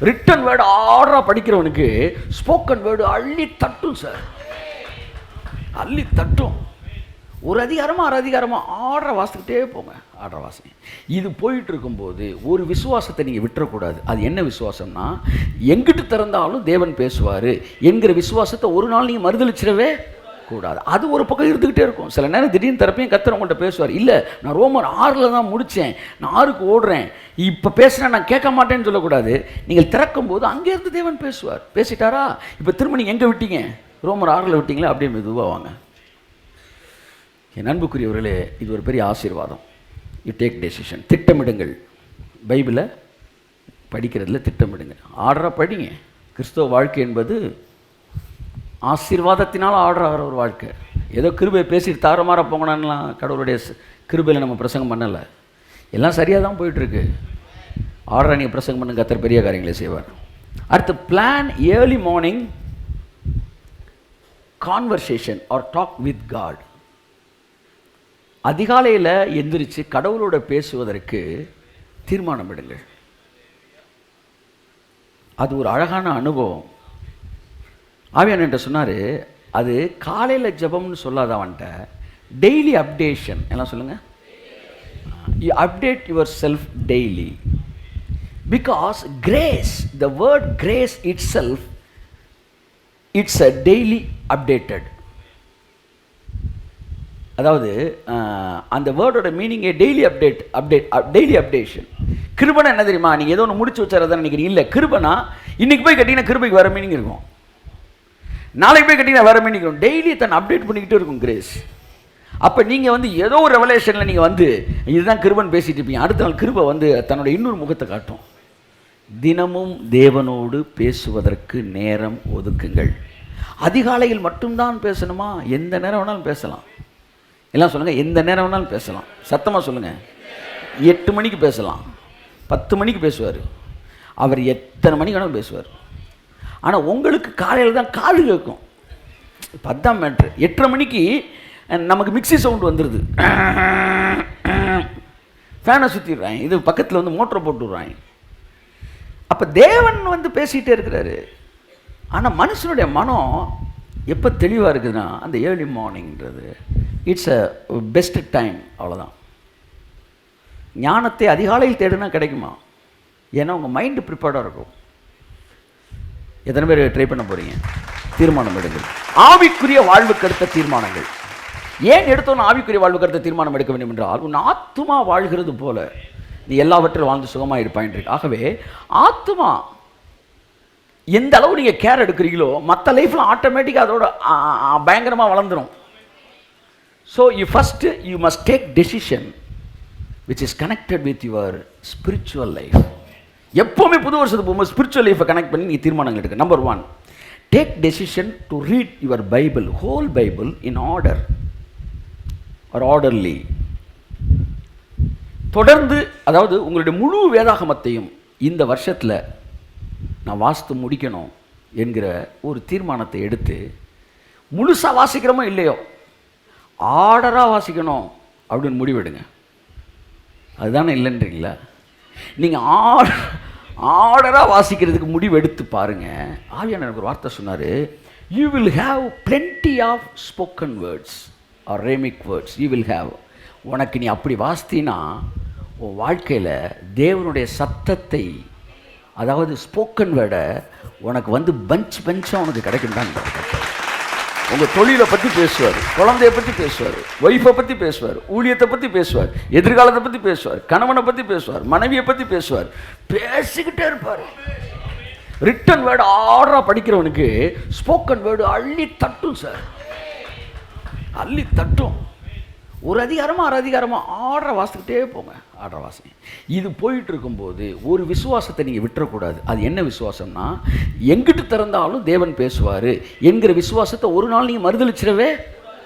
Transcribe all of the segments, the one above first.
Return word ஆர்டராக படிக்கிறவனுக்கு spoken word அள்ளி தட்டும் sir, அள்ளி தட்டும். ஒரு அதிகாரமாக அரை அதிகாரமாக ஆர்டரை வாசிக்கிட்டே போங்க, ஆர்டரை வாசி. இது போயிட்டு இருக்கும்போது ஒரு விசுவாசத்தை நீங்கள் விட்டுறக்கூடாது. அது என்ன விசுவாசம்னா, எங்கிட்டு திறந்தாலும் தேவன் பேசுவார் என்கிற விசுவாசத்தை ஒரு நாள் நீங்கள் மறுதளிச்சிடவே கூடாது. அது ஒரு பக்கம் இருந்துக்கிட்டே இருக்கும். சில நேரம் திடீர்னு தரப்பையும் கர்த்தர் உங்கள்கிட்ட பேசுவார். இல்லை, நான் ரோமர் 6 தான் முடித்தேன், நான் 6க்கு ஓடுறேன், இப்போ பேசுகிறேன், நான் கேட்க மாட்டேன்னு சொல்லக்கூடாது. நீங்கள் திறக்கும் போது அங்கேருந்து தேவன் பேசுவார். பேசிட்டாரா, இப்போ திரும்ப நீங்கள் எங்கே விட்டீங்க? ரோமர் 6 விட்டீங்களா? அப்படியே மெதுவாக வாங்க. என் அன்புக்குரியவர்களே, இது ஒரு பெரிய ஆசீர்வாதம். You take decision. திட்டமிடுங்கள். பைபிளை படிக்கிறதுல திட்டமிடுங்க. ஆர்டராக படிங்க. கிறிஸ்தவ வாழ்க்கை என்பது ஆசீர்வாதத்தினால் ஆர்டர் ஆகிற ஒரு வாழ்க்கை. ஏதோ கிருபை பேசிட்டு தாரமாற போங்கனான்லாம் கடவுளுடைய கிருபையில் நம்ம பிரசங்கம் பண்ணலை. எல்லாம் சரியாக தான் போயிட்டுருக்கு. ஆர்டரை நீங்கள் பிரசங்கம் பண்ணுங்க, கர்த்தர் பெரிய காரியங்களை செய்வார். அடுத்து, plan early morning conversation or talk with God. அதிகாலையில் எந்திரிச்சு கடவுளோட பேசுவதற்கு தீர்மானம் எடுங்கள். அது ஒரு அழகான அனுபவம். ஆவியானவர் சொன்னார், அது காலையில் ஜெபம்னு சொல்லாத அவன்கிட்ட டெய்லி அப்டேஷன். எல்லாம் சொல்லுங்கள். You update your self daily. Because grace, the word grace it self, it's a daily updated. அதாவது அந்த வேர்டோட மீனிங்கே டெய்லி டெய்லி அப்டேஷன். கிருபனை என்ன தெரியுமா? நீங்கள் ஏதோ ஒன்று முடிச்சு வச்சாரதான் நினைக்கிறீங்க. இல்லை, கிருபனா இன்றைக்கி போய் கட்டிங்கன்னா கிருபைக்கு வர மீனிங் இருக்கும், நாளைக்கு போய் கட்டிங்கன்னா வர மீனிங் இருக்கும். டெய்லி தன்னை அப்டேட் பண்ணிக்கிட்டே இருக்கும் கிரேஸ். அப்போ நீங்கள் ஏதோ ஒரு ரெவலேஷனில் நீங்கள் இதுதான் கிருபன் பேசிகிட்டு இருப்பீங்க. அடுத்த நாள் கிருபை தன்னோட இன்னொரு முகத்தை காட்டும். தினமும் தேவனோடு பேசுவதற்கு நேரம் ஒதுக்குங்கள். அதிகாலையில் மட்டும்தான் பேசணுமா? எந்த நேரம் வேணாலும் பேசலாம். எல்லாம் சொல்லுங்கள், எந்த நேரம் வேணாலும் பேசலாம். சத்தமாக சொல்லுங்கள். 8 மணிக்கு பேசலாம், 10 மணிக்கு பேசுவார், அவர் எத்தனை மணிக்கு வேணாலும் பேசுவார். ஆனால் உங்களுக்கு காலையில் தான் காது கேட்கும். 10 மேட்ரு. 8:30 மணிக்கு நமக்கு மிக்சி சவுண்டு வந்துடுது, ஃபேனை சுற்றிடுறாங்க, இது பக்கத்தில் மோட்டரை போட்டு விட்றாங்க. அப்போ தேவன் பேசிகிட்டே இருக்கிறாரு. ஆனால் மனுஷனுடைய மனம் எப்போ தெளிவாக இருக்குதுன்னா அந்த ஏர்லி மார்னிங்கிறது இட்ஸ் அ பெஸ்ட் டைம். அவ்வளோதான். ஞானத்தை அதிகாலையில் தேடுனா கிடைக்குமா? ஏன்னா உங்கள் மைண்டு ப்ரிப்பேர்டாக இருக்கும். எத்தனை பேர் ட்ரை பண்ண போகிறீங்க? தீர்மானம் எடுங்கள். ஆவிக்குரிய வாழ்வுக்கு அடுத்த தீர்மானங்கள். ஏன் எடுத்தோன்னு ஆவிக்குரிய வாழ்வுக்கு அடுத்த தீர்மானம் எடுக்க வேண்டும் என்றால், உன் ஆத்துமா வாழ்கிறது போல நீ எல்லாவற்றிலும் வாழ்ந்து சுகமாக இருப்பாயின்றிருக்கு. ஆகவே ஆத்துமா எந்த அளவு நீங்கள் கேர் எடுக்கிறீங்களோ மற்ற லைஃப்பில் ஆட்டோமேட்டிக்காக அதோட பயங்கரமாக வளர்ந்துடும். So you must take decision which is connected with your spiritual life. எப்போவுமே புது வருஷத்துக்கு போகும்போது ஸ்பிரிச்சுவல் லைஃப்பை கனெக்ட் பண்ணி நீ தீர்மானங்கள் எடுக்க. Number 1, take decision to read your Bible, whole Bible in order or orderly. தொடர்ந்து, அதாவது உங்களுடைய முழு வேதாகமத்தையும் இந்த வருஷத்தில் நான் வாசித்து முடிக்கணும் என்கிற ஒரு தீர்மானத்தை எடுத்து, முழுசாக வாசிக்கிறோமோ இல்லையோ ஆர்டராக வாசிக்கணும் அப்படின்னு முடிவெடுங்க. அதுதானே இல்லைன்றீங்களா? நீங்கள் ஆர்டராக வாசிக்கிறதுக்கு முடிவெடுத்து பாருங்கள். ஆவியானவர் எனக்கு ஒரு வார்த்தை சொன்னார், you will have plenty of spoken words or ரேமிக் வேர்ட்ஸ். You will have. உனக்கு நீ அப்படி வாசித்தீன்னா உன் வாழ்க்கையில் தேவனுடைய சத்தத்தை, அதாவது ஸ்போக்கன் வேர்டை உனக்கு பஞ்சாக உனக்கு கிடைக்கும் தான். உங்கள் தொழிலை பற்றி பேசுவார், குழந்தைய பற்றி பேசுவார், ஒய்ஃபை பற்றி பேசுவார், ஊழியத்தை பற்றி பேசுவார், எதிர்காலத்தை பற்றி பேசுவார், கணவனை பற்றி பேசுவார், மனைவியை பற்றி பேசுவார், பேசிக்கிட்டே இருப்பார். ரிட்டன் வேர்டு ஆர்டராக படிக்கிறவனுக்கு ஸ்போக்கன் வேர்டு அள்ளி தட்டும் சார், அள்ளி தட்டும். ஒரு அதிகாரமாக அரை அதிகாரமாக ஆர்டரை வாசிக்கிட்டே போங்க, ஆர்டரை வாசி. இது போயிட்டு இருக்கும்போது ஒரு விசுவாசத்தை நீங்கள் விட்டுறக்கூடாது. அது என்ன விசுவாசம்னா, எங்கிட்டு திறந்தாலும் தேவன் பேசுவார் என்கிற விசுவாசத்தை ஒரு நாள் நீங்கள் மறுதளிச்சிடவே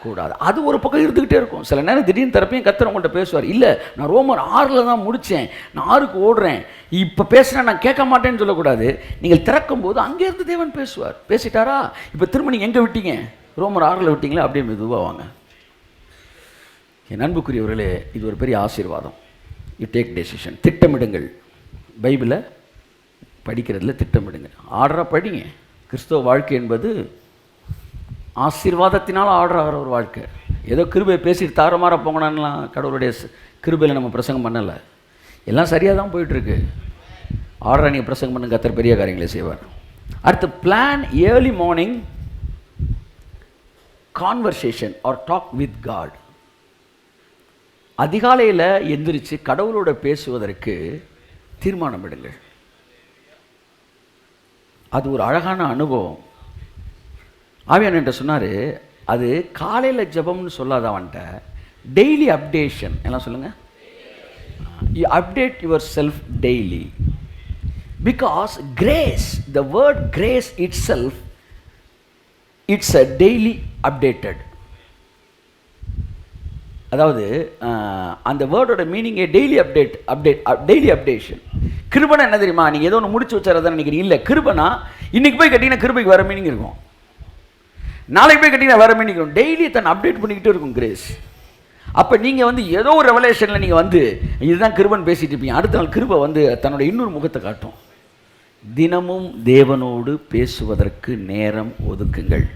கூடாது. அது ஒரு பக்கம் இருந்துக்கிட்டே இருக்கும். சில நேரம் திடீர்னு தரப்பையும் கர்த்தர் உங்கள்கிட்ட பேசுவார். இல்லை, நான் ரோமர் 6 தான் முடித்தேன், நான் 6க்கு ஓடுறேன், இப்போ பேசுகிறேன், நான் கேட்க மாட்டேன்னு சொல்லக்கூடாது. நீங்கள் திறக்கும் போது அங்கேருந்து தேவன் பேசுவார். பேசிட்டாரா, இப்போ திரும்ப நீங்கள் எங்கே விட்டீங்க? ரோமர் 6 விட்டீங்களா? அப்படியே மெதுவாக வாங்க. என் அன்புக்குரியவர்களே, இது ஒரு பெரிய ஆசீர்வாதம். You take decision. திட்டமிடுங்கள். பைபிளை படிக்கிறதுல திட்டமிடுங்க. ஆர்டராக படிங்க. கிறிஸ்தவ வாழ்க்கை என்பது ஆசீர்வாதத்தினால் ஆர்டர் ஆகிற ஒரு வாழ்க்கை. ஏதோ கிருபை பேசிட்டு தாரமாற போங்கனான்லாம் கடவுளுடைய கிருபையில் நம்ம பிரசங்கம் பண்ணலை. எல்லாம் சரியாக தான் போயிட்டுருக்கு. ஆர்டராக நீங்கள் பிரசங்கம் பண்ண கர்த்தர் பெரிய காரியங்களை செய்வார். அடுத்து plan early morning conversation or talk with God. அதிகாலையில் எந்திரிச்சு கடவுளோட பேசுவதற்கு தீர்மானம் எடுங்கள். அது ஒரு அழகான அனுபவம். ஆவியானவர் சொன்னார், அது காலையில் ஜெபம்னு சொல்லாத அவன்கிட்ட டெய்லி அப்டேஷன். எல்லாம் சொல்லுங்கள். You update your self daily. Because grace, the word grace it self, it's a daily updated. அதாவது அந்த வேர்டோட மீனிங்கே டெய்லி டெய்லி அப்டேஷன். கிருபனா என்ன தெரியுமா? நீங்கள் ஏதோ ஒன்று முடிச்சு வச்சாரதான் நினைக்கிறீங்க. இல்லை, கிருபனா இன்னைக்கு போய் கட்டிங்கன்னா கிருபைக்கு வர மீனிங் இருக்கும், நாளைக்கு போய் கட்டிங்கன்னா வர மீனிங் இருக்கும். டெய்லி தன்னை அப்டேட் பண்ணிக்கிட்டே இருக்கும் கிரேஸ். அப்போ நீங்கள் ஏதோ ஒரு ரெவலேஷனில் நீங்கள் இதுதான் கிருபன் பேசிகிட்டு இருப்பீங்க. அடுத்த நாள் கிருபை தன்னோட இன்னொரு முகத்தை காட்டும். தினமும் தேவனோடு பேசுவதற்கு நேரம் ஒதுக்குங்கள்.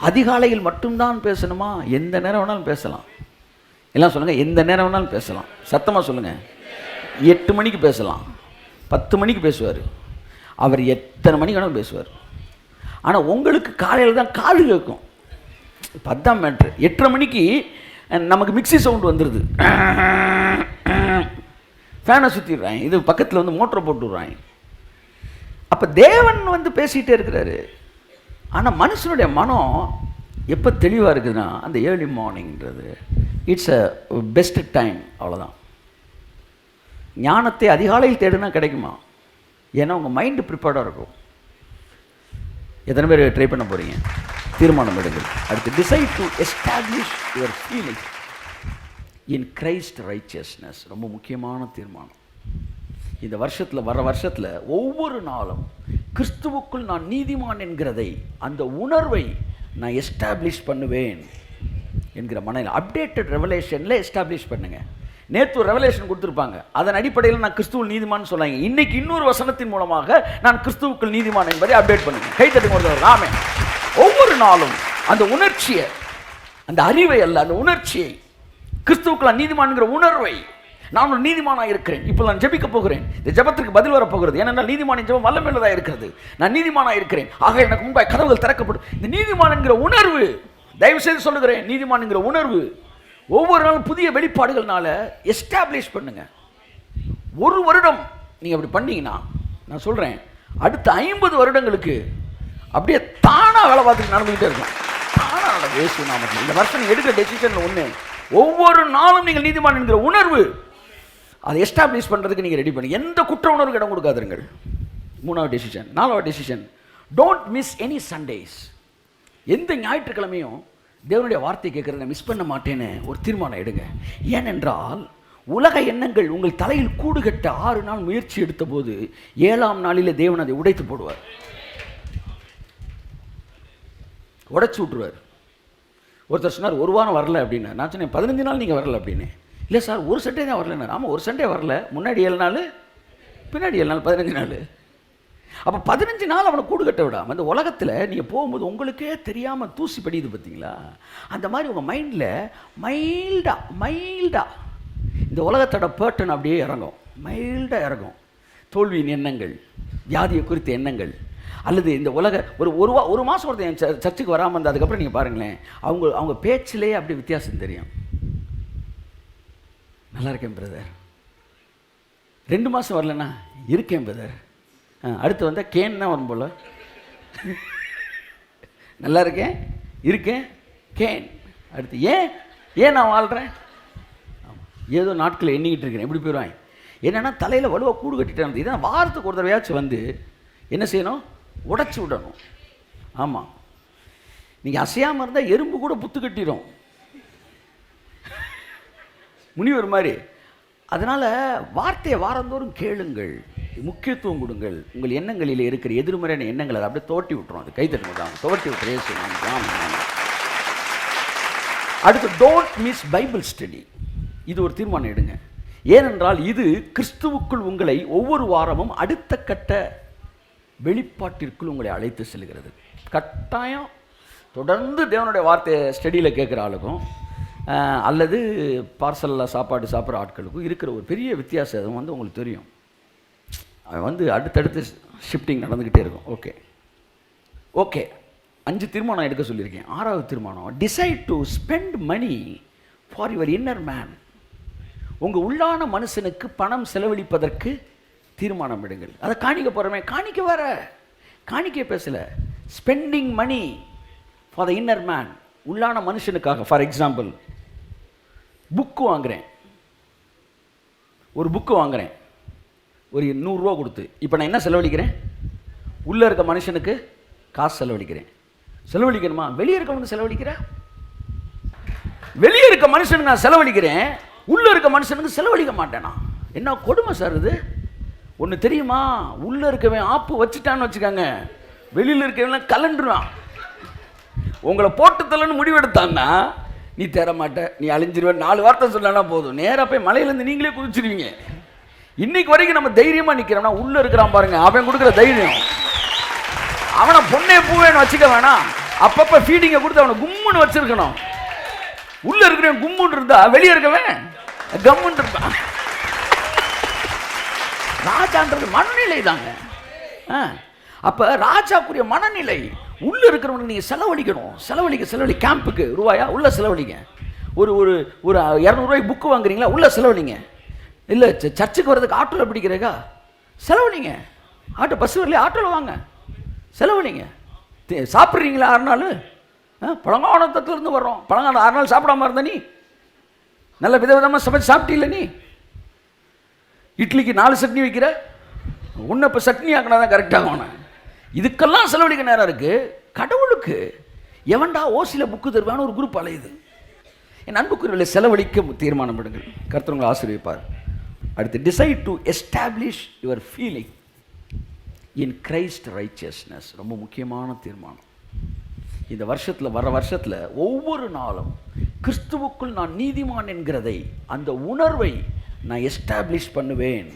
அதிகாலையில் மட்டும்தான் பேசணுமா? எந்த நேரம் வேணாலும் பேசலாம். எல்லாம் சொல்லுங்கள், எந்த நேரம் வேணாலும் பேசலாம். சத்தமாக சொல்லுங்கள். 8 மணிக்கு பேசலாம், 10 மணிக்கு பேசுவார், அவர் எத்தனை மணிக்கு வேணாலும் பேசுவார். ஆனால் உங்களுக்கு காலையில் தான் காது கேட்கும். 10 மேட்ரு. 8:30 மணிக்கு நமக்கு மிக்சி சவுண்டு வந்துடுது, ஃபேனை சுற்றிடுறாங்க, இது பக்கத்தில் மோட்டரை போட்டு விட்றாங்க. அப்போ தேவன் பேசிகிட்டே இருக்கிறாரு. ஆனால் மனுஷனுடைய மனம் எப்போ தெளிவாக இருக்குதுன்னா அந்த ஏர்லி மார்னிங்கிறது இட்ஸ் அ பெஸ்ட் டைம். அவ்வளோதான். ஞானத்தை அதிகாலையில் தேடுனா கிடைக்குமா? ஏன்னா உங்கள் மைண்டு ப்ரிப்பேர்டாக இருக்கும். எத்தனை பேர் ட்ரை பண்ண போகிறீங்க? தீர்மானம் எடுங்கள். அடுத்து decide to establish your feeling in Christ righteousness. ரொம்ப முக்கியமான தீர்மானம். இந்த வருஷத்தில், வர வருஷத்தில் ஒவ்வொரு நாளும் கிறிஸ்துவுக்குள் நான் நீதிமான் என்கிறதை, அந்த உணர்வை நான் எஸ்டாப்ளிஷ் பண்ணுவேன் என்கிற மனதில் அப்டேட்டட் ரெவலேஷனில் எஸ்டாப்ளிஷ் பண்ணுங்கள். நேற்று ஒரு ரெவலேஷன் கொடுத்துருப்பாங்க, அதன் அடிப்படையில் நான் கிறிஸ்துவ நீதிமான் சொன்னாங்க. இன்னைக்கு இன்னொரு வசனத்தின் மூலமாக நான் கிறிஸ்துவுக்குள் நீதிமான் என்பதை அப்டேட் பண்ணுங்க. கைத்தட்டுங்க. ஆமென். ஒவ்வொரு நாளும் அந்த உணர்ச்சியை, அந்த அறிவை அல்ல, அந்த உணர்ச்சியை, கிறிஸ்துவுக்குள் நீதிமான்கிற உணர்வை, நான் ஒரு நீதிமானாக இருக்கிறேன், இப்போ நான் ஜெபிக்க போகிறேன், இந்த ஜெபத்திற்கு பதில் வர போகிறது, ஏனென்றால் நீதிமானின் ஜெபம் வல்லமையுள்ளதாக இருக்கிறது, நான் நீதிமானாக இருக்கிறேன், ஆக எனக்கு முன்பாக கதவுகள் திறக்கப்படும். இந்த நீதிமான் என்கிற உணர்வு, தயவு செய்து சொல்லுகிறேன், நீதிமான் என்கிற உணர்வு ஒவ்வொரு நாளும் புதிய வெளிப்பாடுகள்னால எஸ்டாப்ளிஷ் பண்ணுங்க. ஒரு வருடம் நீங்கள் அப்படி பண்ணீங்கன்னா நான் சொல்கிறேன், அடுத்த 50 வருடங்களுக்கு அப்படியே தானாக வேலை பார்த்துட்டு நடந்துக்கிட்டே இருக்கும். தானாக நடக்கும். இயேசு நாமத்தில் இந்த வருஷம் நீங்கள் எடுக்கிற டெசிஷன் ஒன்று, ஒவ்வொரு நாளும் நீங்கள் நீதிமான் என்கிற உணர்வு அதை எஸ்டாப்ளிஷ் பண்ணுறதுக்கு நீங்கள் ரெடி பண்ணி, எந்த குற்ற உணர்வுக்கு இடம் கொடுக்காதுங்கள். 3வது டெசிஷன். 4வது decision, don't miss any Sundays. எந்த ஞாயிற்றுக்கிழமையும் தேவனுடைய வார்த்தை கேட்குறத மிஸ் பண்ண மாட்டேன்னு ஒரு தீர்மானம் எடுங்க. ஏனென்றால் உலக எண்ணங்கள் உங்கள் தலையில் கூடு கட்ட 6 நாள் முயற்சி எடுத்த போது 7ஆம் நாளிலே தேவன் அதை உடைத்து போடுவார், உடைச்சி விட்டுருவார். ஒருத்தர் சொன்னார் 1 வாரம் வரல அப்படின்னு. நான் சொன்னேன் 15 நாள் நீங்கள் வரல அப்படின்னு. இல்லை சார், ஒரு சண்டே தான் வரலன்னு. ஆமாம், ஒரு சண்டே வரல, முன்னாடி 7 நாள், பின்னாடி 7 நாள், 15 நாள். அப்போ 15 நாள் அவனை கூடு கட்ட விடாமல் அந்த உலகத்தில் நீங்கள் போகும்போது உங்களுக்கே தெரியாமல் தூசி படியுது பார்த்தீங்களா? அந்த மாதிரி உங்கள் மைண்டில் மைல்டாக இந்த உலகத்தோட பேட்டர்ன் அப்படியே இறங்கும், மைல்டாக இறங்கும். தோல்வியின் எண்ணங்கள், வியாதியை குறித்த எண்ணங்கள், அல்லது இந்த உலக ஒரு மாதம் ஒருத்தர் என் சர்ச்சுக்கு வராமல் இருந்தால் அதுக்கப்புறம் நீங்கள் பாருங்களேன், அவங்க பேச்சிலேயே அப்படி வித்தியாசம் தெரியும். நல்லா இருக்கேன் பிரதர். 2 மாதம் வரலண்ணா, இருக்கேன் பிரதர். அடுத்து வந்தால் கேன் தான் வரும் போல். நல்லா இருக்கேன், இருக்கேன், கேன். அடுத்து ஏன் நான் வாழ்கிறேன். ஆமாம், ஏதோ நாட்களை எண்ணிக்கிட்டு இருக்கிறேன். எப்படி போயிடுவாங்க? என்னென்னா தலையில் வலுவாக கூடு கட்டிட்டு இதான் வாரத்துக்கு ஒரு தடவையாச்சும் என்ன செய்யணும்? உடைச்சி விடணும். ஆமாம், நீங்கள் அசையாமல் இருந்தால் எறும்பு கூட புத்து கட்டிடும், முனிவர் மாதிரி. அதனால் வார்த்தையை வாரந்தோறும் கேளுங்கள், முக்கியத்துவம் கொடுங்கள். உங்கள் எண்ணங்களில் இருக்கிற எதிர்மறையான எண்ணங்களை அதை அப்படியே தோட்டி விட்டுரும். அது கைத்தட்டுதான் தோட்டி விட்டுறேன். அடுத்து டோன்ட் மிஸ் பைபிள் ஸ்டடி. இது ஒரு தீர்மானம் எடுங்க. ஏனென்றால் இது கிறிஸ்துவுக்குள் உங்களை ஒவ்வொரு வாரமும் அடுத்த கட்ட வெளிப்பாட்டிற்குள் உங்களை அழைத்து செல்கிறது. கட்டாயம் தொடர்ந்து தேவனுடைய வார்த்தையை ஸ்டடியில் கேட்குற ஆளுக்கும் அல்லது பார்சலில் சாப்பாடு சாப்பிட்ற ஆட்களுக்கும் இருக்கிற ஒரு பெரிய வித்தியாசம் வந்து உங்களுக்கு தெரியும். வந்து அடுத்தடுத்து ஷிஃப்டிங் நடந்துக்கிட்டே இருக்கும். ஓகே 5 தீர்மானம் எடுக்க சொல்லியிருக்கேன். 6வது தீர்மானம், decide to spend money for your inner man. உங்கள் உள்ளான மனுஷனுக்கு பணம் செலவழிப்பதற்கு தீர்மானம் எடுங்கள். அதை காணிக்க போகிறோமே, காணிக்க வர காணிக்க பேசலை, spending money for the inner man, உள்ளான மனுஷனுக்காக. ஃபார் எக்ஸாம்பிள், புக்கு வாங்குகிறேன், ஒரு புக்கு வாங்குகிறேன் ஒரு 100 ரூபா கொடுத்து. இப்போ நான் என்ன செலவழிக்கிறேன்? உள்ளே இருக்க மனுஷனுக்கு காசு செலவழிக்கிறேன். செலவழிக்கணுமா? வெளியே இருக்கவனுக்கு செலவழிக்கிறேன். வெளியே இருக்க மனுஷனுக்கு நான் செலவழிக்கிறேன், உள்ளே இருக்க மனுஷனுக்கு செலவழிக்க மாட்டேனா? என்ன கொடுமை சார் இது? ஒன்று தெரியுமா? உள்ளே இருக்கவன் ஆப்பு வச்சுட்டான்னு வச்சுக்காங்க, வெளியில் இருக்கவன் கலண்டுருவான். உங்களை போட்டு தள்ளன்னு முடிவெடுத்தான்னா நீ தேர மாட்ட, நீ அழிஞ்சிருவேன். 4 வார்த்தை சொன்னா போதும், நேராக போய் மலையிலேருந்து நீங்களே குதிச்சிருவீங்க. இன்னைக்கு வரைக்கும் நம்ம தைரியமாக நிற்கிறோம்னா உள்ளே இருக்கிறான் பாருங்க, அவன் கொடுக்குற தைரியம். அவனை பொண்ணே பூவேன்னு வச்சுக்க வேணாம், அப்பப்போ ஃபீடிங்கை கொடுத்து அவனை கும்முன்னு வச்சிருக்கணும். உள்ளே இருக்கிறவன் கும்முன்னு இருந்தா வெளியே இருக்கவன் கம்முன்னு இருப்பான். ராஜான்றது மனநிலை தாங்க. அப்போ ராஜாக்குரிய மனநிலை. உள்ளே இருக்கிறவனுக்கு நீங்கள் செலவழிக்க கேம்புக்கு ரூபாயா உள்ள செலவழிங்க. ஒரு ஒரு ஒரு 200 ரூபாய்க்கு புக்கு வாங்குறீங்களா, உள்ள செலவழிங்க. இல்லை சர்ச்சுக்கு வர்றதுக்கு ஆட்டோவில் பிடிக்கிறேக்கா, செலவழிங்க. ஆட்டோ பஸ் வரலையே, ஆட்டோவில் வாங்க, செலவழிங்க. சாப்பிட்றீங்களா 6 நாள்? பழங்காலத்திலிருந்து வர்றோம், பழங்காலம் 6 நாள் சாப்பிடாம இருந்த நீ நல்ல விதவிதமாக சமைச்சு சாப்பிட்டீங்கள நீ? இட்லிக்கு 4 சட்னி வைக்கிற, உன்னை இப்போ சட்னி ஆக்கினா தான் கரெக்டாக ஆகணும். இதுக்கெல்லாம் செலவழிக்க நேரம் இருக்குது. கடவுளுக்கு எவன்டா ஓசியில் புக்கு தருவான்னு ஒரு குரூப் அலையுது. என் அன்புக்குரியவர்களை செலவழிக்க தீர்மானம் எடுங்கள், கர்த்தர் உங்களை ஆசீர்வதிப்பார். அடுத்து, decide to establish your feeling in Christ righteousness. ரொம்ப முக்கியமான தீர்மானம். இந்த வருஷத்தில் வர வருஷத்தில் ஒவ்வொரு நாளும் கிறிஸ்துவுக்குள் நான் நீதிமான் என்கிறதை, அந்த உணர்வை நான் எஸ்டாப்ளிஷ் பண்ணுவேன்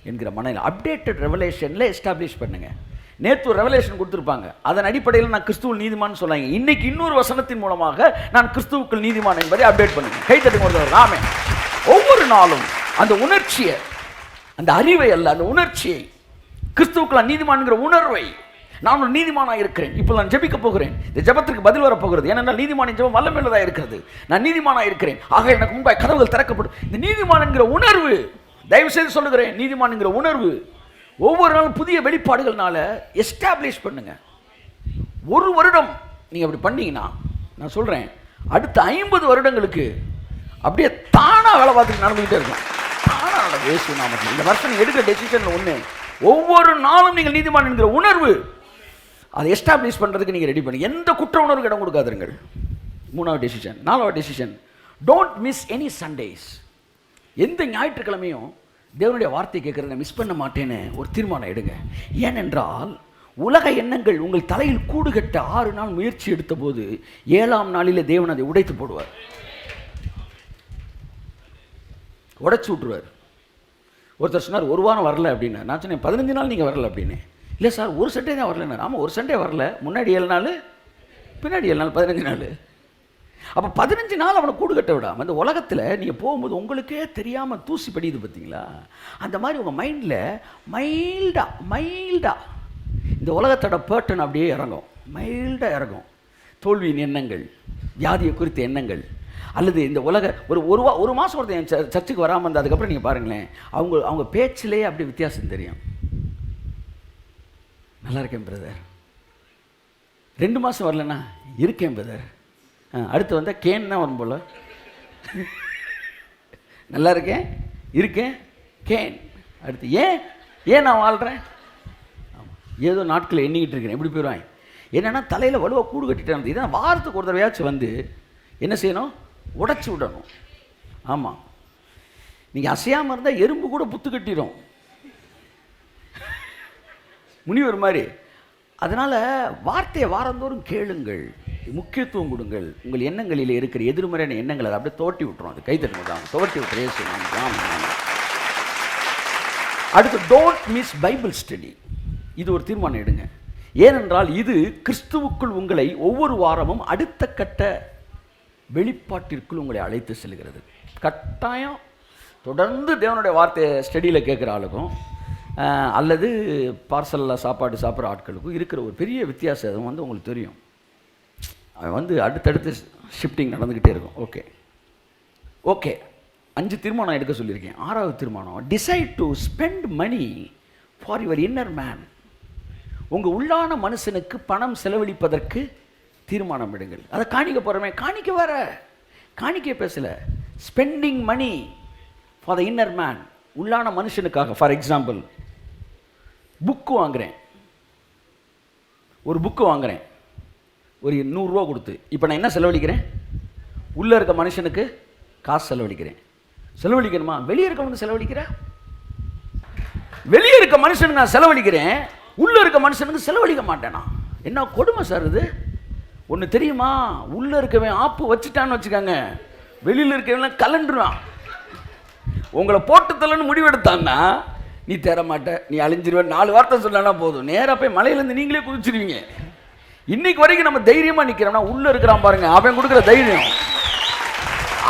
என்கிற மனதில் அப்டேட்டட் ரெவலேஷனில் எஸ்டாப்ளிஷ் பண்ணுங்கள். நேற்று ஒரு ரெவலேஷன் கொடுத்துருப்பாங்க, அதன் அடிப்படையில் நான் கிறிஸ்துவுள் நீதிமான் சொன்னாங்க. இன்னைக்கு இன்னொரு வசனத்தின் மூலமாக நான் கிறிஸ்துவுக்குள் நீதிமான் என்பதை அப்டேட் பண்ணுங்க. கைத்தட்டி கொடுத்தவர் ஆமென். ஒவ்வொரு நாளும் அந்த உணர்ச்சியை, அந்த அறிவை அல்ல, அந்த உணர்ச்சியை, கிறிஸ்துவுக்குள் நான் நீதிமான்கிற உணர்வை, நான் ஒரு நீதிமானாக இருக்கிறேன், இப்போ நான் ஜெபிக்க போகிறேன், இந்த ஜெபத்திற்கு பதில் வரப்போகிறது, ஏனென்றால் நீதிமானின் ஜெபம் வல்லமையுள்ளதாக இருக்கிறது, நான் நீதிமானாக இருக்கிறேன், ஆக எனக்கு முன்பாக கதவுகள் திறக்கப்படும். இந்த நீதிமான் என்கிற உணர்வு, தயவு செய்து சொல்லுகிறேன், நீதிமான் என்கிற உணர்வு ஒவ்வொரு நாளும் புதிய வெளிப்பாடுகள்னால எஸ்டாப்ளிஷ் பண்ணுங்க. 1 வருடம் நீங்கள் அப்படி பண்ணீங்கன்னா, நான் சொல்கிறேன், அடுத்த 50 வருடங்களுக்கு அப்படியே தானாக வேலை பார்த்துட்டு நடந்துக்கிட்டே இருக்கும். தானாக வேஸ்ட் நாமத்தில் இந்த வருஷம் நீங்கள் எடுக்கிற டெசிஷன் ஒன்று, ஒவ்வொரு நாளும் நீங்கள் நீதிமான் என்கிற உணர்வு அதை எஸ்டாப்ளிஷ் பண்ணுறதுக்கு நீங்கள் ரெடி பண்ணி, எந்த குற்ற உணர்வுக்கு இடம் கொடுக்காதுங்கள். 3வது டெசிஷன். 4வது decision, don't miss any Sundays. எந்த ஞாயிற்றுக்கிழமையும் தேவனுடைய வார்த்தை கேட்குறத மிஸ் பண்ண மாட்டேன்னு ஒரு தீர்மானம் எடுங்க. ஏனென்றால் உலக எண்ணங்கள் உங்கள் தலையில் கூடு கட்ட 6 நாள் முயற்சி எடுத்த போது 7ஆம் நாளில் தேவன் அதை உடைத்து போடுவார், உடைச்சு விட்டுருவார். ஒருத்தர் சொன்னார் 1 வாரம் வரல அப்படின்னு. நான் சொன்னேன் 15 நாள் நீங்கள் வரல அப்படின்னு. இல்லை சார், ஒரு சண்டே தான் வரலன்னு. ஆமாம், ஒரு சண்டே வரல, முன்னாடி 7 நாள், பின்னாடி 7 நாள், 15 நாள். அப்போ 15 நாள் அவனை கூடு கட்ட விடாமல், அந்த உலகத்தில் நீங்கள் போகும்போது உங்களுக்கே தெரியாமல் தூசி படியுது பார்த்தீங்களா, அந்த மாதிரி உங்கள் மைண்டில் மைல்டாக இந்த உலகத்தோட பேட்டர்ன் அப்படியே இறங்கும், மைல்டாக இறங்கும். தோல்வியின் எண்ணங்கள், வியாதியை குறித்த எண்ணங்கள், அல்லது இந்த உலக ஒரு மாதம் ஒருத்தர் என் சர்ச்சுக்கு வராமல் இருந்தால் அதுக்கப்புறம் நீங்கள் பாருங்களேன், அவங்க பேச்சிலே அப்படி வித்தியாசம் தெரியும். நல்லா இருக்கேன் பிரதர். 2 மாதம் வரலண்ணா, இருக்கேன் பிரதர். அடுத்து வந்தால் கேன் தான் வரும் போல். நல்லா இருக்கேன், இருக்கேன், கேன். அடுத்து ஏன் நான் வாழ்கிறேன். ஆமாம், ஏதோ நாட்களை எண்ணிக்கிட்டு இருக்கிறேன், எப்படி போயிடுவாங்க. என்னென்னா தலையில் வலுவாக கூடு கட்டிட்டு இதான் வாரத்துக்கு ஒரு தடவையாச்சும் வந்து என்ன செய்யணும், உடச்சி விடணும். ஆமாம், நீங்கள் அசையாமல் இருந்தால் எறும்பு கூட புத்து கட்டிடும், முனிவர் மாதிரி. அதனால் வார்த்தையை வாரந்தோறும் கேளுங்கள், முக்கியத்துவம் கொடுங்கள். உங்கள் எண்ணங்களில் இருக்கிற எதிர்மறையான எண்ணங்களை அதை அப்படியே தோட்டி விட்டுரும். அது கைத்தட்டுதான் தோட்டி விட்டுறே. அடுத்து, டோன்ட் மிஸ் பைபிள் ஸ்டடி. இது ஒரு தீர்மானம் எடுங்க. ஏனென்றால் இது கிறிஸ்துவுக்குள் உங்களை ஒவ்வொரு வாரமும் அடுத்த கட்ட வெளிப்பாட்டிற்குள் உங்களை அழைத்து செல்கிறது. கட்டாயம் தொடர்ந்து தேவனுடைய வார்த்தையை ஸ்டடியில் கேட்குற ஆளுக்கும் அல்லது பார்சலில் சாப்பாடு சாப்பிட்ற ஆட்களுக்கும் இருக்கிற ஒரு பெரிய வித்தியாசம் வந்து உங்களுக்கு தெரியும். அவன் வந்து அடுத்தடுத்து ஷிஃப்டிங் நடந்துக்கிட்டே இருக்கும். ஓகே 5 தீர்மானம் எடுக்க சொல்லியிருக்கேன். 6வது தீர்மானம், decide to spend money for your inner man. உங்கள் உள்ளான மனுஷனுக்கு பணம் செலவழிப்பதற்கு தீர்மானம் எடுங்கள். அதை காணிக்க போகிறோமே, காணிக்க வர காணிக்க பேசலை, spending money for the inner man, உள்ளான மனுஷனுக்காக. ஃபார் எக்ஸாம்பிள், புக்கு வாங்குகிறேன், ஒரு புக்கு வாங்குகிறேன் ஒரு 100 ரூபா கொடுத்து. இப்போ நான் என்ன செலவழிக்கிறேன்? உள்ளே இருக்க மனுஷனுக்கு காசு செலவழிக்கணுமா? வெளியே இருக்கவனுக்கு செலவழிக்கிறேன். வெளியே இருக்க மனுஷனுக்கு நான் செலவழிக்கிறேன், உள்ளே இருக்க மனுஷனுக்கு செலவழிக்க மாட்டேனா? என்ன கொடுமை சார் இது? ஒன்று தெரியுமா, உள்ளே இருக்கவன் ஆப்பு வச்சுட்டான்னு வச்சுக்காங்க, வெளியில் இருக்கவன் கலண்டுருவான். உங்களை போட்டு தள்ளன்னு முடிவெடுத்தான்னா நீ தேர மாட்ட, நீ அழிஞ்சிருவேன். 4 வார்த்தை சொல்லனா போதும், நேராக போய் மலையிலேருந்து நீங்களே குதிச்சிருவீங்க. இன்னைக்கு வரைக்கும் நம்ம தைரியமாக நிற்கிறோம்னா உள்ளே இருக்கிறான் பாருங்க, அவன் கொடுக்குற தைரியம்.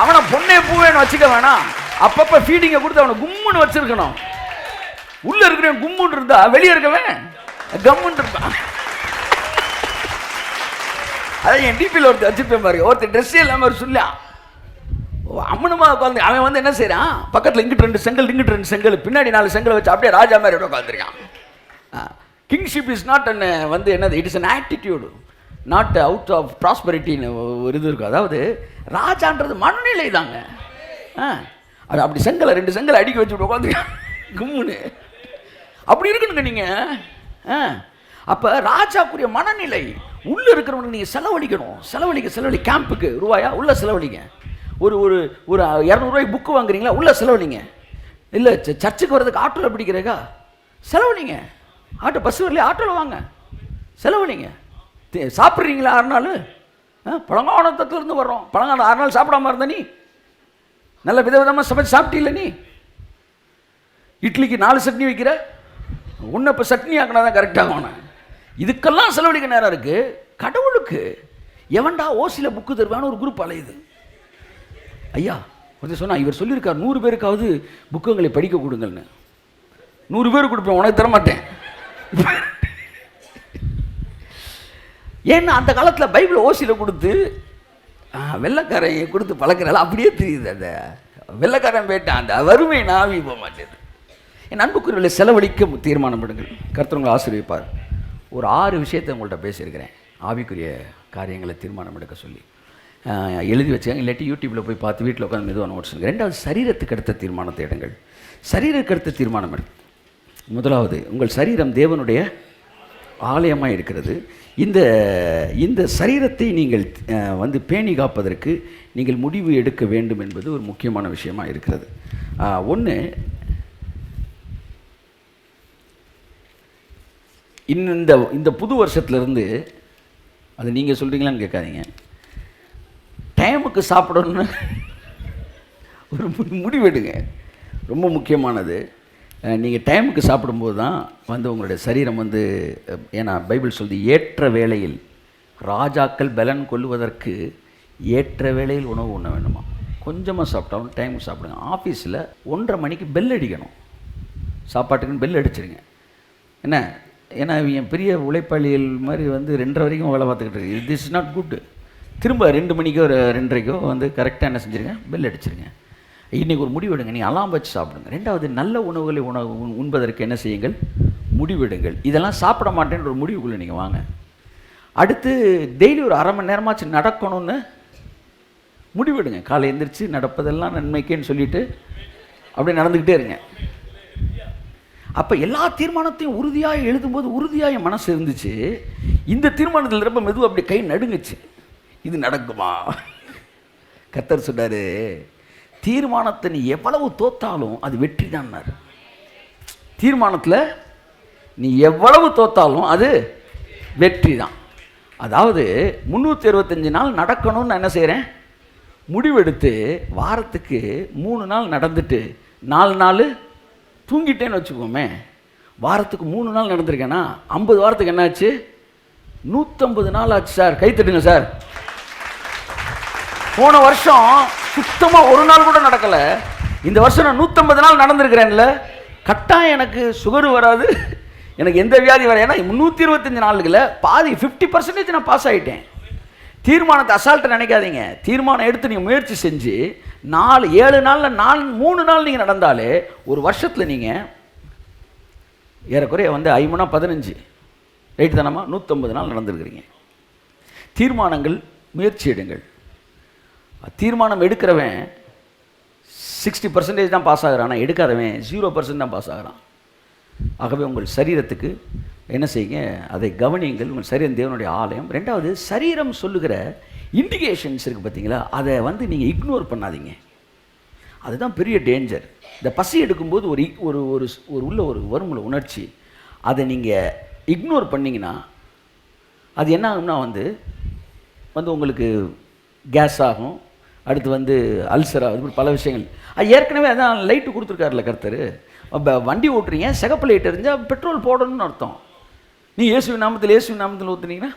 அவனை பொண்ணே பூவேன்னு வச்சுக்க வேணாம், அப்பப்போ ஃபீடிங்கை கொடுத்து அவனை கும்முன்னு வச்சிருக்கணும். உள்ளே இருக்கிறவன் கும்முன்னு இருந்தா வெளியே இருக்கவன் கம்முன்னு இருப்பான். அதான் என் டிபியில் ஒருத்தர் வச்சுருப்பேன் பாருங்க, ஒருத்தர் ட்ரெஸ்ஸே இல்லாமல் ஒரு சொல்லா அம்மனுமா உட்காந்து அவன் வந்து என்ன செய்யறான், பக்கத்தில் இங்கிட்டு 2 செங்கல் இங்கிட்டு 2 செங்கல் பின்னாடி 4 செங்கல் வச்சு அப்படியே ராஜா மாதிரி உட்காந்துருக்கான். கிங்ஷிப் இஸ் நாட் அன் வந்து என்னது, it is an attitude not out of ப்ராஸ்பரிட்டின்னு ஒரு இது இருக்கும். அதாவது ராஜான்றது மனநிலை தாங்க. அது அப்படி செங்கலை 2 செங்கலை அடிக்க வச்சு உட்காந்துருக்கான் கும்முன்னு. அப்படி இருக்குனுங்க நீங்கள். அப்போ ராஜாக்குரிய மனநிலை. உள்ளே இருக்கிறவனுக்கு நீங்கள் செலவழிக்க கேம்புக்கு ரூபாயா உள்ளே செலவழிங்க. ஒரு ஒரு ஒரு 200 ரூபாய்க்கு புக்கு வாங்குறீங்களா, உள்ளே செலவழிங்க. இல்லை சர்ச்சுக்கு வர்றதுக்கு ஆட்டோவில் பிடிக்கிறேக்கா செலவழிங்க. ஆட்டோ பஸ் வரலையே ஆட்டோவில் வாங்க செலவழிங்க. சாப்பிட்றீங்களா 6 நாள், பழங்காலத்துலேருந்து வர்றோம், பழங்காலம் 6 நாள் சாப்பிடாம இருந்த நீ நல்ல விதவிதமாக சமைச்சு சாப்பிட்டீங்கள நீ. இட்லிக்கு 4 சட்னி வைக்கிற, ஒன்று இப்போ சட்னி ஆக்கினா தான் கரெக்டாக. இதுக்கெல்லாம் செலவழிக்க நேரம் இருக்குது. கடவுளுக்கு எவன்டா ஓசியில் புக்கு தருவான்னு ஒரு குரூப் அலையுது. ஐயா கொஞ்சம் சொன்னால் இவர் சொல்லியிருக்கார் 100 பேருக்காவது புக்குங்களை படிக்க கொடுங்கள்னு. 100 பேர் கொடுப்பேன், உனக்கு தரமாட்டேன். ஏன்னா அந்த காலத்தில் பைபிள் ஓசியில் கொடுத்து வெள்ளைக்காரன் கொடுத்து பழக்கிறாள், அப்படியே தெரியுது. அந்த வெள்ளைக்காரன் போயிட்டான், அந்த வறுமை நாவி போக மாட்டேது. என் அன்புக்குரியவர்களை செலவழிக்க தீர்மானம் எடுங்கள். கர்த்தர் உங்களை ஆசீர்வதிப்பார். ஒரு 6 விஷயத்தை உங்கள்கிட்ட பேசியிருக்கிறேன், ஆவிக்குரிய காரியங்களை தீர்மானம் எடுக்க சொல்லி. எழுதி வச்சாங்க, இல்லாட்டி யூடியூப்பில் போய் பார்த்து வீட்டில் உட்காந்து மெதுவாக நோட்ஸ். 2வது, சரீரத்துக்கு அடுத்த தீர்மானத்தை எடுங்கள். சரீரத்துக்கு அடுத்த தீர்மானம் எடு. 1வது, உங்கள் சரீரம் தேவனுடைய ஆலயமாக இருக்கிறது. இந்த சரீரத்தை நீங்கள் வந்து பேணி காப்பதற்கு நீங்கள் முடிவு எடுக்க வேண்டும் என்பது ஒரு முக்கியமான விஷயமாக இருக்கிறது. ஒன்று, இந்த புது வருஷத்துலேருந்து அது நீங்கள் சொல்கிறீங்களான்னு கேட்காதீங்க, டைமுக்கு சாப்பிடணும்னு ஒரு முடிவெடுங்க. ரொம்ப முக்கியமானது. நீங்கள் டைமுக்கு சாப்பிடும்போது தான் வந்து உங்களுடைய சரீரம் வந்து, ஏன்னா பைபிள் சொல்லுது, ஏற்ற வேளையில் ராஜாக்கள் பலன் கொள்வதற்கு ஏற்ற வேளையில் உணவு உண்ண வேண்டுமா. கொஞ்சமாக சாப்பிட்டாலும் டைமுக்கு சாப்பிடுங்க. ஆஃபீஸில் 1:30 மணிக்கு பெல் அடிக்கணும், சாப்பாட்டுக்குன்னு பெல் அடிச்சிருங்க. என்ன, ஏன்னா என் பெரிய உழைப்பாளிகள் மாதிரி வந்து 2:30 வரைக்கும் வேலை பார்த்துக்கிட்டு இருக்கு. This is not good. திரும்ப 2 மணிக்கோ 2:30க்கோ வந்து கரெக்டாக என்ன செஞ்சுருங்க, பெல் அடிச்சிருங்க. இன்றைக்கி ஒரு முடிவெடுங்க, நீங்கள் அலாம் வச்சு சாப்பிடுங்க. 2வது, நல்ல உணவுகளை உண்பதற்கு என்ன செய்யுங்கள், முடிவெடுங்கள். இதெல்லாம் சாப்பிட மாட்டேன்ற ஒரு முடிவுக்குள்ளே நீங்கள் வாங்க. அடுத்து, டெய்லி ஒரு 1/2 மணி நேரமாச்சு நடக்கணும்னு முடிவெடுங்க. காலை எந்திரிச்சு நடப்பதெல்லாம் நன்மைக்கேன்னு சொல்லிவிட்டு அப்படி நடந்துக்கிட்டே இருங்க. அப்போ எல்லா தீர்மானத்தையும் உறுதியாக எழுதும்போது உறுதியாக என் மனசு இருந்துச்சு. இந்த தீர்மானத்தில் ரொம்ப மெதுவாக அப்படி கை நடுங்குச்சு. இது நடக்குமா? கர்த்தர் சொன்னார், தீர்மானத்தை நீ எவ்வளவு தோத்தாலும் அது வெற்றி தான்னார். தீர்மானத்தில் நீ எவ்வளவு தோத்தாலும் அது வெற்றி தான். அதாவது 365 நாள் நடக்கணும்னு நான் என்ன செய்கிறேன், முடிவெடுத்து வாரத்துக்கு 3 நாள் நடந்துட்டு 4 நாள் தூங்கிட்டேன்னு வச்சுக்கோமே, வாரத்துக்கு 3 நாள் நடந்திருக்கேன்னா 50 வாரத்துக்கு என்னாச்சு? 150 நாள் ஆச்சு சார். கை தட்டுங்க சார். போன வருஷம் சுத்தமாக ஒரு நாள் கூட நடக்கலை. இந்த வருஷம் நான் 150 நாள் நடந்திருக்கிறேன்ல. கட்டாயம் எனக்கு சுகர் வராது, எனக்கு எந்த வியாதி வர. ஏன்னா 325 நாளுக்குள்ள பாதி 50% நான் பாஸ் ஆகிட்டேன். தீர்மானத்தை அசால்ட்டை நினைக்காதீங்க. தீர்மானம் எடுத்து நீங்கள் முயற்சி செஞ்சு 7 நாளில் 3 நாள் நீங்கள் நடந்தாலே ஒரு வருஷத்தில் நீங்கள் ஏறக்குறைய வந்து 5 15 ரைட்டு தானம்மா 150 நாள் நடந்துருக்கிறீங்க. தீர்மானங்கள் முயற்சி எடுங்கள். தீர்மானம் எடுக்கிறவன் 60% தான் பாஸ் ஆகிறான், ஆனால் எடுக்காதவன் 0% தான் பாஸ் ஆகிறான். ஆகவே உங்கள் சரீரத்துக்கு என்ன செய்யுங்க, அதை கவனியுங்கள். உங்கள் சரீரம் தேவனுடைய ஆலயம். ரெண்டாவது, சரீரம் சொல்லுகிற இண்டிகேஷன்ஸ் இருக்குது பார்த்தீங்களா, அதை வந்து நீங்கள் இக்னோர் பண்ணாதீங்க. அதுதான் பெரிய டேஞ்சர். இந்த பசி எடுக்கும்போது ஒரு ஒரு ஒரு உள்ள ஒரு வருமுல உணர்ச்சி, அதை நீங்கள் இக்னோர் பண்ணிங்கன்னா அது என்ன ஆகும்னா வந்து உங்களுக்கு கேஸ் ஆகும், அடுத்து வந்து அல்சர் ஆகுது, இப்படி பல விஷயங்கள். அது ஏற்கனவே அதான் லைட்டு கொடுத்துருக்காருல கர்த்தர். வண்டி ஓட்டுறீங்க, சிகப்பு லைட் எரிஞ்சால் பெட்ரோல் போடணும்னு அர்த்தம். நீ இயேசுவின் நாமத்தில் ஊற்றுனீங்கன்னா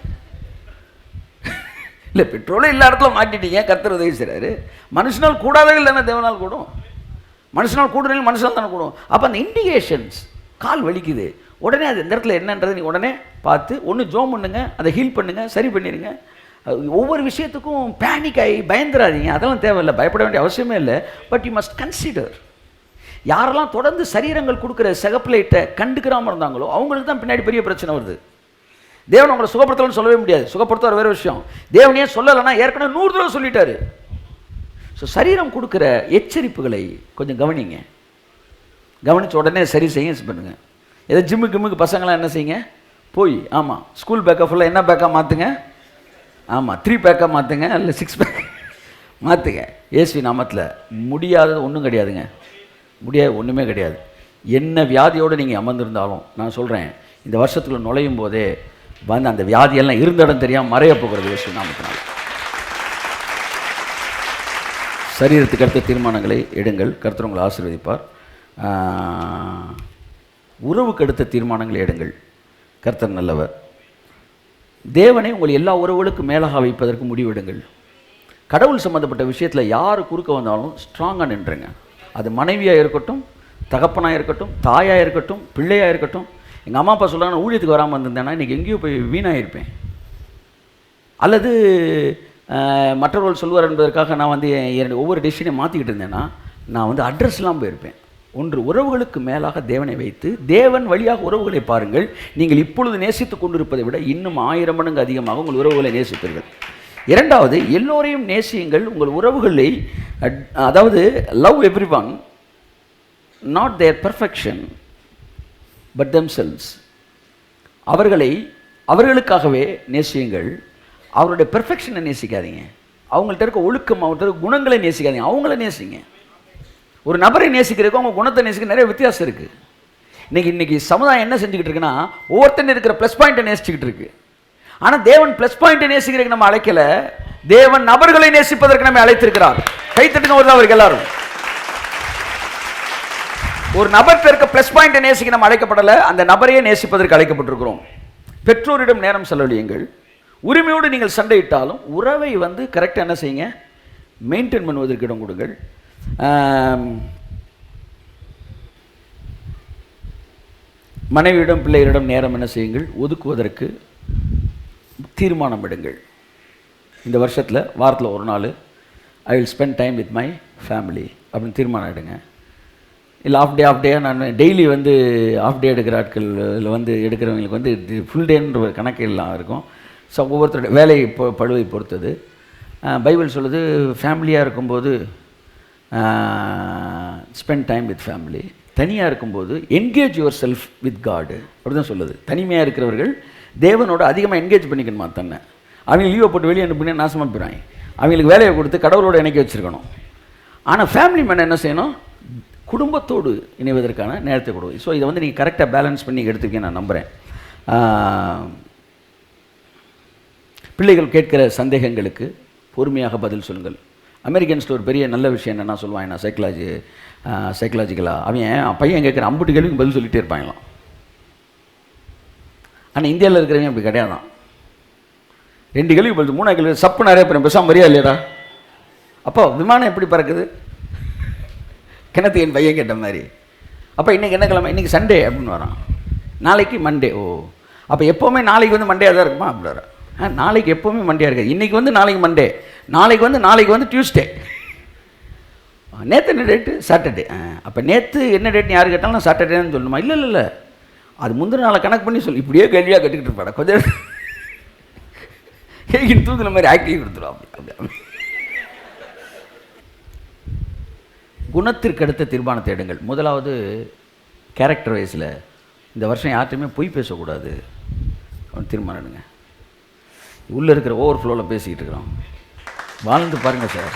இல்லை, பெட்ரோலே எல்லா இடத்துல மாட்டிட்டீங்க. கர்த்தர் உதவி செய்கிறாரு. மனுஷனால் கூடாதவர்கள் தானே தேவனால் கூடும். மனுஷனால் கூடுறீங்க, மனுஷனால் தானே கூடும். அப்போ அந்த இண்டிகேஷன்ஸ், கால் வலிக்குது, உடனே அது இந்த இடத்துல என்னன்றது நீ உடனே பார்த்து ஒன்று ஜோம் பண்ணுங்க, அதை ஹீல் பண்ணுங்க, சரி பண்ணிடுங்க. ஒவ்வொரு விஷயத்துக்கும் பேனிக் ஆகி பயந்துடாதீங்க. அதெல்லாம் தேவையில்லை, பயப்பட வேண்டிய அவசியமே இல்லை. But you must consider. யாரெல்லாம் தொடர்ந்து சரீரங்கள் கொடுக்குற சிகப்பு கண்டுக்கிறாமல் இருந்தாங்களோ அவங்களுக்கு தான் பின்னாடி பெரிய பிரச்சனை வருது. தேவன் உங்களை சுகப்படுத்தலன்னு சொல்லவே முடியாது. சுகப்படுத்துவார் வேறு விஷயம். தேவனையே சொல்லலைன்னா ஏற்கனவே 100 தடவை சொல்லிட்டாரு. ஸோ சரீரம் கொடுக்குற எச்சரிப்புகளை கொஞ்சம் கவனிங்க. கவனித்த உடனே சரி செய்ய பண்ணுங்க. ஏதோ ஜிம்முக்கு பசங்களாம் என்ன செய்யுங்க, போய் ஆமாம் ஸ்கூல் பேக்கை ஃபுல்லாக என்ன பேக்காக மாற்றுங்க, ஆமாம் 3 பேக்காக மாற்றுங்க, இல்லை 6 பேக் மாற்றுங்க. இயேசு நாமத்தில் முடியாதது ஒன்றும் கிடையாதுங்க. முடியாது ஒன்றுமே கிடையாது. என்ன வியாதியோடு நீங்கள் அமர்ந்திருந்தாலும் நான் சொல்கிறேன், இந்த வருஷத்தில் நுழையும் போதே வந்து அந்த வியாதியெல்லாம் இருந்த இடம் தெரியாமல் மறைய போகிறது இயேசு நாமத்தினால். சரீரத்துக்கு அடுத்த தீர்மானங்களை எடுங்கள், கர்த்தர் உங்களை ஆசீர்வதிப்பார். உறவுக்கு அடுத்த தீர்மானங்களை எடுங்கள், கர்த்தர் நல்லவர். தேவனை உங்கள் எல்லா உறவுகளுக்கும் மேலாக வைப்பதற்கு முடிவெடுங்கள். கடவுள் சம்மந்தப்பட்ட விஷயத்தில் யார் குறுக்க வந்தாலும் ஸ்ட்ராங்காக நின்றுங்க. அது மனைவியாக இருக்கட்டும், தகப்பனாக இருக்கட்டும், தாயாக இருக்கட்டும், பிள்ளையாக இருக்கட்டும். எங்கள் அம்மா அப்பா சொல்கிறாங்க, ஊழியத்துக்கு வராமல் இருந்திருந்தேன்னா இன்றைக்கி எங்கேயோ போய் வீணாயிருப்பேன். அல்லது மற்றவர்கள் சொல்வார் என்பதற்காக நான் வந்து என்னுடைய ஒவ்வொரு டெசிஷனையும் மாற்றிக்கிட்டு இருந்தேன்னா நான் வந்து அட்ரஸ்லாம் போயிருப்பேன். ஒன்று, உறவுகளுக்கு மேலாக தேவனை வைத்து தேவன் வழியாக உறவுகளை பாருங்கள். நீங்கள் இப்பொழுது நேசித்து கொண்டிருப்பதை விட இன்னும் 1000 மடங்கு அதிகமாக உங்கள் உறவுகளை நேசிப்பீர்கள். இரண்டாவது, எல்லோரையும் நேசியுங்கள். உங்கள் உறவுகளை, அதாவது love every one, not their perfection but themselves. அவர்களுக்காகவே நேசியுங்கள். அவருடைய பெர்ஃபெக்ஷனை நேசிக்காதீங்க. அவங்கள்ட்ட இருக்க ஒழுக்கம், அவங்கள்ட்ட இருக்க குணங்களை நேசிக்காதீங்க, அவங்கள நேசிங்க. ஒரு நபரை நேசிக்கிறதுக்கு அவங்க குணத்தை நேசிக்க நிறைய வித்தியாசம் இருக்குது. இன்னைக்கு சமுதாயம் என்ன செஞ்சுக்கிட்டு இருக்குன்னா, ஒவ்வொருத்தன் இருக்கிற ப்ளஸ் பாயிண்ட்டை நேசிச்சுக்கிட்டு இருக்கு. ஆனால் தேவன் ப்ளஸ் பாயிண்ட்டை நேசிக்கிறதுக்கு நம்ம அழைக்கல, தேவன் நபர்களை நேசிப்பதற்கு நம்ம அழைத்திருக்கிறார். கைத்தட்டுங்க ஒரு அவருக்கு எல்லாரும். ஒரு நபர் இருக்க ப்ளஸ் பாயிண்ட்டை நேசிக்க நம்ம அழைக்கப்படலை, அந்த நபரையே நேசிப்பதற்கு அழைக்கப்பட்டிருக்கிறோம். பெற்றோரிடம் நேரம் செலவழியுங்கள். உரிமையோடு நீங்கள் சண்டையிட்டாலும் உறவை வந்து கரெக்டாக என்ன செய்யுங்க, மெயின்டைன் பண்ணுவதற்கு இடம் கொடுங்கள். மனைவியிடம் பிள்ளைகளிடம் நேரம் என்ன செய்யுங்கள், ஒதுக்குவதற்கு தீர்மானம் எடுங்கள். இந்த வருஷத்தில் வாரத்தில் ஒரு நாள் I will spend time with my family அப்படின்னு தீர்மானம் எடுங்க. இல்லை ஆஃப் டே நான் டெய்லி வந்து ஆஃப் டே எடுக்கிற ஆட்களில் வந்து எடுக்கிறவங்களுக்கு வந்து ஃபுல் டேன்ற ஒரு கணக்கு எல்லாம் இருக்கும். ஸோ ஒவ்வொருத்தருடைய வேலை பழுவை பொறுத்தது. பைபிள் சொல்லுது, ஃபேமிலியாக இருக்கும்போது ஸ்பெண்ட் டைம் வித் ஃபேமிலி. தனியாக இருக்கும்போது என்கேஜ் யுவர் செல்ஃப் வித் காடு அப்படி தான் சொல்லுது. தனிமையாக இருக்கிறவர்கள் தேவனோட அதிகமாக என்கேஜ் பண்ணிக்கணுமா தன்னை. அவங்க லீவை போட்டு வெளியே அனுப்பினா நாசமாக போயிடுவாங்க. அவங்களுக்கு வேலையை கொடுத்து கடவுளோட இணைக்க வச்சுருக்கணும். ஆனால் ஃபேமிலி மேன் என்ன செய்யணும், குடும்பத்தோடு இணைவதற்கான நேரத்தை கொடுக்கும். ஸோ இதை வந்து நீங்கள் கரெக்டாக பேலன்ஸ் பண்ணி எடுத்துக்கேன் நான் நம்புகிறேன். பிள்ளைகள் கேட்கிற சந்தேகங்களுக்கு பொறுமையாக பதில் சொல்லுங்கள். அமெரிக்கன்ஸில் ஒரு பெரிய நல்ல விஷயம் என்ன சொல்லுவாங்க, சைக்கலாஜிக்கலாக அவன் பையன் கேட்குற 50 கேள்விக்கு பதில் சொல்லிகிட்டே இருப்பாங்களாம். ஆனால் இந்தியாவில் இருக்கிறவங்க அப்படி கிடையாதான். 2 கேள்வி போடுது, 3 கேள்வி சப்பு நிறைய பேர் பேசாம மரியா இல்லையடா. அப்போ விமானம் எப்படி பறக்குது? கிணத்து என் பையன் கேட்ட மாதிரி. அப்போ இன்றைக்கி என்ன கிழமை? இன்றைக்கி சண்டே அப்படின்னு வரான். நாளைக்கு மண்டே. ஓ, அப்போ எப்போவுமே நாளைக்கு வந்து மண்டேயாக தான் இருக்குமா அப்படி வர? நாளைக்கு எப்போவுமே மண்டேயாக இருக்காது. இன்றைக்கி வந்து நாளைக்கு மண்டே, நாளைக்கு வந்து டியூஸ்டே. நேற்று என்ன டேட்டு? சாட்டர்டே. அப்போ நேற்று என்ன டேட்னு யார் கேட்டாலும் நான் சாட்டர்டேன்னு சொல்லணுமா? இல்லை இல்லை இல்லை, அது முந்தின நாளை கணக்கு பண்ணி சொல்லி இப்படியே கேள்வியாக கட்டிக்கிட்டு இருப்பாடா. கொஞ்சம் கேட்கின்னு தூக்குற மாதிரி ஆக்டிவ் கொடுத்துருவோம். அப்படி குணத்திற்கு அடுத்த தீர்மானத்தை எடுங்கள். முதலாவது கேரக்டர் வைஸில் இந்த வருஷம் யார்கிட்டையுமே பொய் பேசக்கூடாது தீர்மானம் எடுங்க. உள்ளே இருக்கிற ஓவர் ஃப்ளோவில் பேசிக்கிட்டு இருக்கிறோம். வாழ்ந்து பாருங்கள் சார்.